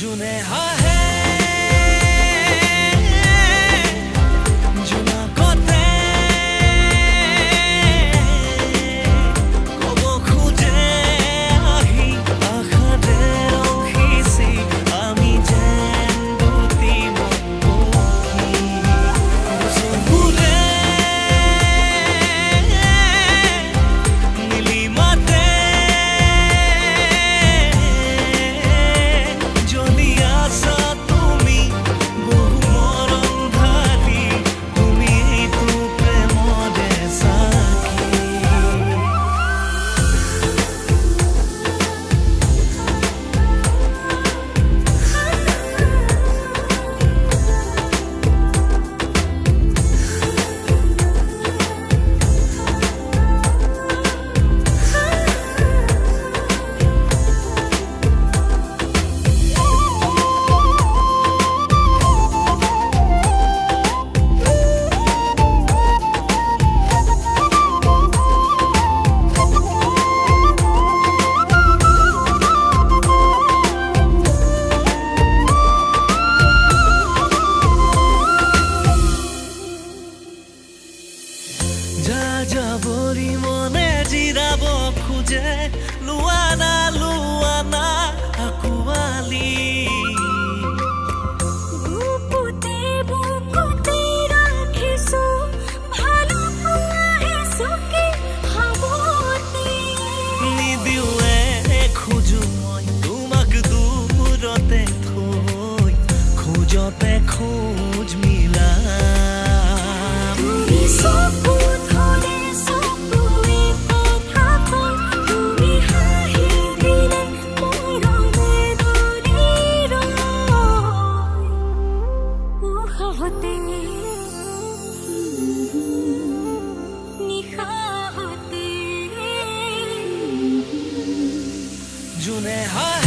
জুনে হাঁহে জোনাকতে কব খোজে আহি আশাতে ৰখিছি আমি যেন দুটি পক্ষী চকুৰে নীলিমাতে যদি আছা তুমি বহু মৰম ঢালি তুমি এইটো প্ৰেমৰে সাক্ষী যাযাবৰী মনে জিৰাব খোজে লোৱানা আকুৱালি বুকুতে বুকুতে ৰাখিছো ভালো আহিছো কি সাৱতি নিদিওঁৱে খোজো মই তোমাক দূৰতে থৈ খোজতে খোজ মিলাম তুমি চকু ধৰে চকুৱে কথা কয় তুমি হাঁহি দিলে মৰমে ধৰি ৰয় উশাহতে নিশাহতে জোনে হাঁহে